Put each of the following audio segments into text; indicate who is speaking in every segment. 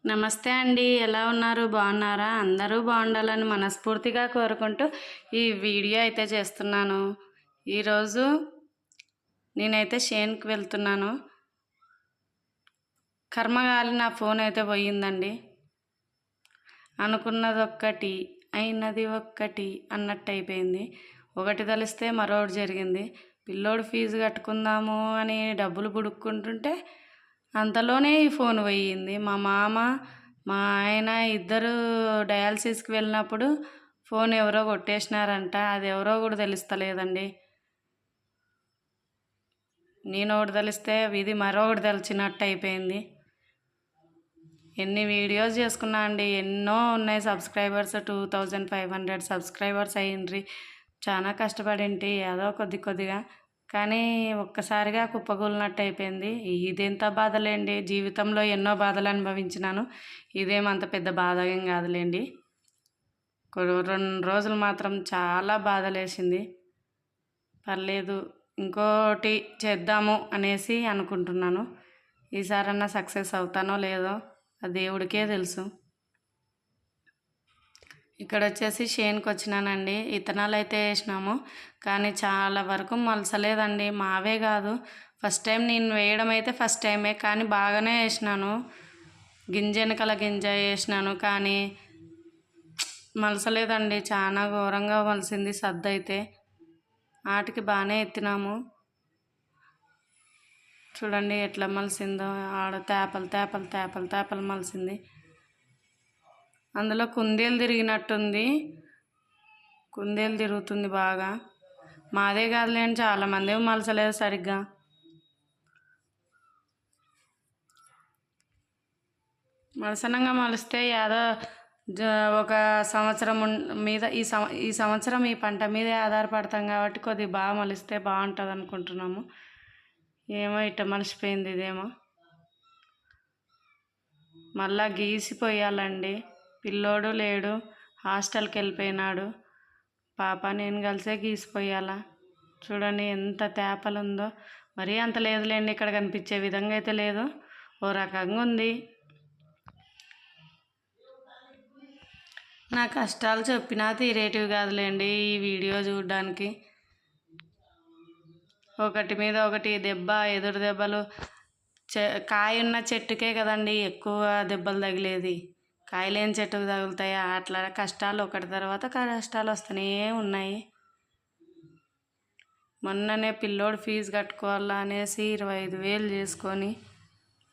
Speaker 1: నమస్తే అండి. ఎలా ఉన్నారు? బాగున్నారా? అందరూ బాగుండాలని మనస్ఫూర్తిగా కోరుకుంటూ ఈ వీడియో అయితే చేస్తున్నాను. ఈరోజు నేనైతే చేనుకి వెళ్తున్నాను. కర్మగాలి నా ఫోన్ అయితే పోయిందండి. అనుకున్నది ఒక్కటి అయినది ఒక్కటి అన్నట్టు అయిపోయింది. ఒకటి తలిస్తే మరొకటి జరిగింది. పిల్లోడు ఫీజు కట్టుకుందాము అని డబ్బులు బుడుక్కుంటుంటే అంతలోనే ఈ ఫోన్ పోయింది. మా మామ మా ఆయన ఇద్దరు డయాలసిస్కి వెళ్ళినప్పుడు ఫోన్ ఎవరో కొట్టేసినారంట. అది ఎవరో కూడా తెలుస్తలేదండి. నేను ఒకటి తెలిస్తే ఇది మరొకటి తెలిసినట్టు అయిపోయింది. ఎన్ని వీడియోస్ చేసుకున్నా అండి, ఎన్నో ఉన్నాయి. సబ్స్క్రైబర్స్ 2500 సబ్స్క్రైబర్స్ అయ్యిండ్రి. చాలా కష్టపడింటి ఏదో కొద్దిగా, కానీ ఒక్కసారిగా కుప్పకూలినట్టు అయిపోయింది. ఇదెంత బాధలేండి. జీవితంలో ఎన్నో బాధలు అనుభవించినాను. ఇదేమంత పెద్ద బాధ ఏం కాదులేండి. 2 రోజులు మాత్రం చాలా బాధలేసింది. పర్లేదు, ఇంకోటి చేద్దాము అనేసి అనుకుంటున్నాను. ఈసారన్నా సక్సెస్ అవుతానో లేదో ఆ దేవుడికే తెలుసు. ఇక్కడ వచ్చేసి చేనుకి వచ్చినానండి. విత్తనాలు అయితే వేసినాము, కానీ చాలా వరకు మొలసలేదండి. మావే కాదు, ఫస్ట్ టైం నేను వేయడం అయితే ఫస్ట్ టైమే, కానీ బాగానే వేసినాను. గింజ వెనకాల గింజ వేసినాను, కానీ మొలసలేదండి. చాలా ఘోరంగా మొలిసింది సద్దు అయితే. వాటికి బాగానే ఎత్తినాము. చూడండి ఎట్లా మొలిసిందో. ఆడ తేపలు మొలిసింది. అందులో కుందేలు తిరిగినట్టుంది. కుందేలు తిరుగుతుంది బాగా. మాదే కాదులేండి, చాలామంది మలసలేదు సరిగ్గా. మలసనంగా మలిస్తే ఏదో ఒక సంవత్సరం మీద ఈ సంవత్సరం ఈ పంట మీదే ఆధారపడతాం కాబట్టి కొద్దిగా బాగా మలిస్తే బాగుంటుంది అనుకుంటున్నాము. ఏమో ఇట్ట మలిసిపోయింది ఇదేమో. మళ్ళా గీసిపోయాలండి. పిల్లోడు లేడు, హాస్టల్కి వెళ్ళిపోయినాడు. పాప నేను కలిసే గీసిపోయాలా. చూడండి ఎంత తేపలు ఉందో. మరీ అంత లేదులేండి, ఇక్కడ కనిపించే విధంగా అయితే లేదు, ఓ రకంగా ఉంది. నా కష్టాలు చెప్పినా తీరేటివి కాదులేండి ఈ వీడియో చూడడానికి. ఒకటి మీద ఒకటి దెబ్బ, ఎదురు దెబ్బలు. కాయ ఉన్న చెట్టుకే కదండి ఎక్కువ దెబ్బలు తగిలేది, కాయలేని చెట్టుకు తగులుతాయా? అట్లా కష్టాలు ఒకటి తర్వాత కష్టాలు వస్తూనే ఉన్నాయి. మొన్ననే పిల్లోడు ఫీజు కట్టుకోవాలా అనేసి 25,000 చేసుకొని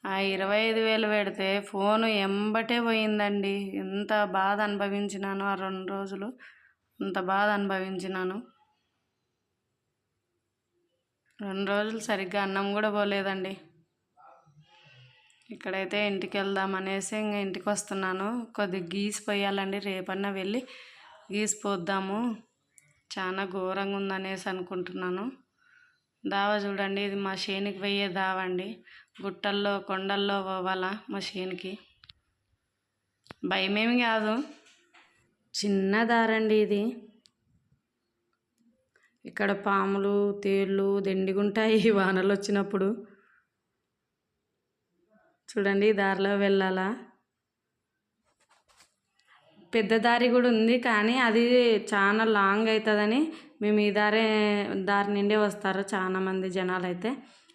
Speaker 1: ఆ 25,000 పెడితే ఫోను ఎంబటే పోయిందండి. ఎంత బాధ అనుభవించినాను ఆ 2 రోజులు, అంత బాధ అనుభవించినాను. 2 రోజులు సరిగ్గా అన్నం కూడా పోలేదండి. ఇక్కడైతే ఇంటికి వెళ్దామనేసి ఇంకా ఇంటికి వస్తున్నాను. కొద్దిగా గీసిపోయాలండి, రేపన్నా వెళ్ళి గీసిపోద్దాము. చాలా ఘోరంగా ఉందనేసి అనుకుంటున్నాను. దావ చూడండి, ఇది మా చేనికి పోయే దావ అండి. గుట్టల్లో కొండల్లో పోవాలా మా చేనికి. భయమేమి కాదు, చిన్న దారండి ఇది. ఇక్కడ పాములు తేళ్ళు దండిగుంటాయి వానలు వచ్చినప్పుడు. చూడండి దారిలో వెళ్ళాలా. పెద్ద దారి కూడా ఉంది, కానీ అది చాలా లాంగ్ అవుతుందని మేము ఈ దారి నుండే వస్తారు చాలామంది జనాలు అయితే.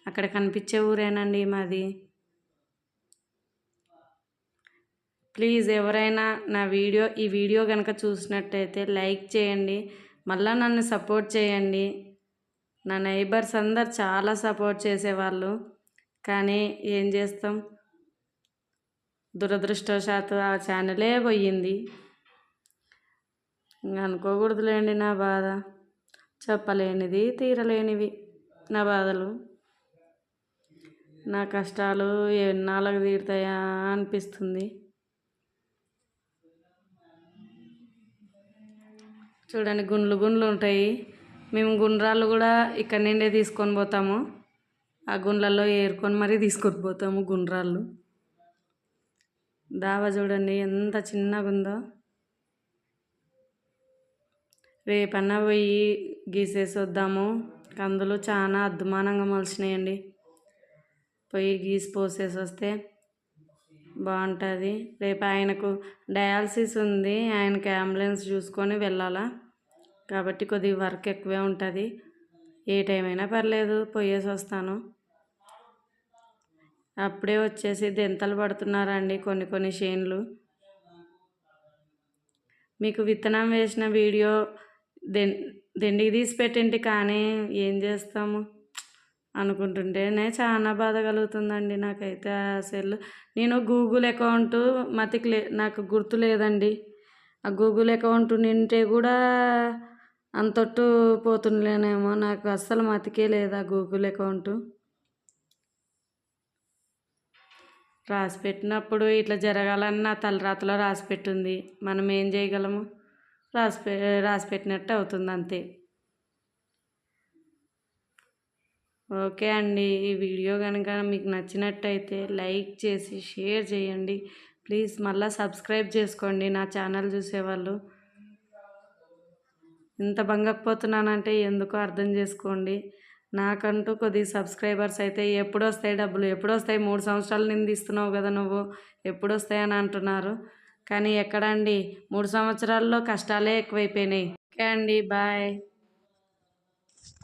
Speaker 1: అక్కడ కనిపించే ఊరేనండి మాది. ప్లీజ్ ఎవరైనా ఈ వీడియో కనుక చూసినట్టయితే లైక్ చేయండి, మళ్ళీ నన్ను సపోర్ట్ చేయండి. నా నైబర్స్ అందరు చాలా సపోర్ట్ చేసేవాళ్ళు, కానీ ఏం చేస్తాం, దురదృష్టవశాత్తు ఆ ఛానలే పోయింది. ఇంకా అనుకోకూడదులేండి నా బాధ. చెప్పలేనిది తీరలేనివి నా బాధలు. నా కష్టాలు ఎన్నాళ్ళకు తీరుతాయా అనిపిస్తుంది. చూడండి గుండ్లు ఉంటాయి. మేము గుండ్రాళ్ళు కూడా ఇక్కడ నుండే తీసుకొని పోతాము. ఆ గుండ్లలో ఏరుకొని మరీ తీసుకొని పోతాము గుండ్రాళ్ళు. దావ చూడండి ఎంత చిన్నగా ఉందో. రేపన్నా పోయి గీసేసి వద్దాము. కందులు చాలా అద్దుమానంగా మొలిచినాయండి. పోయి గీసి పోసేసి వస్తే బాగుంటుంది. రేపు ఆయనకు డయాలసిస్ ఉంది, ఆయనకి అంబులెన్స్ చూసుకొని వెళ్ళాలా కాబట్టి కొద్దిగా వర్క్ ఎక్కువే ఉంటుంది. ఏ టైం అయినా పర్లేదు పోయేసి వస్తాను. అప్పుడే వచ్చేసి దెంతలు పడుతున్నారండి కొన్ని చేన్లు. మీకు విత్తనం వేసిన వీడియో దిండికి తీసి పెట్టింటి, కానీ ఏం చేస్తాము అనుకుంటుంటేనే చాలా బాధ కలుగుతుందండి నాకైతే. అసలు నేను గూగుల్ అకౌంట్ నాకు గుర్తు లేదండి. ఆ గూగుల్ అకౌంట్ నింటే కూడా అంతట్టు పోతుండలేనేమో, నాకు అస్సలు మతికే లేదు ఆ గూగుల్ అకౌంట్. రాసి పెట్టినప్పుడు ఇట్లా జరగాలని నా తలరాతలో రాసి పెట్టింది, మనం ఏం చేయగలము? రాసి పెట్టినట్టు అవుతుంది అంతే. ఓకే అండి, ఈ వీడియో కనుక మీకు నచ్చినట్టయితే లైక్ చేసి షేర్ చేయండి. ప్లీజ్ మళ్ళీ సబ్స్క్రైబ్ చేసుకోండి నా ఛానల్ చూసేవాళ్ళు. ఇంత బంగకపోతున్నానంటే ఎందుకో అర్థం చేసుకోండి. నాకంటూ కొద్దిగా సబ్స్క్రైబర్స్ అయితే ఎప్పుడు వస్తాయి డబ్బులు, ఎప్పుడు వస్తాయి, 3 సంవత్సరాల నుండి ఇస్తున్నావు కదా నువ్వు, ఎప్పుడు వస్తాయని అంటున్నారు. కానీ ఎక్కడండి, 3 సంవత్సరాల్లో కష్టాలే ఎక్కువైపోయినాయి. ఓకే అండి, బాయ్.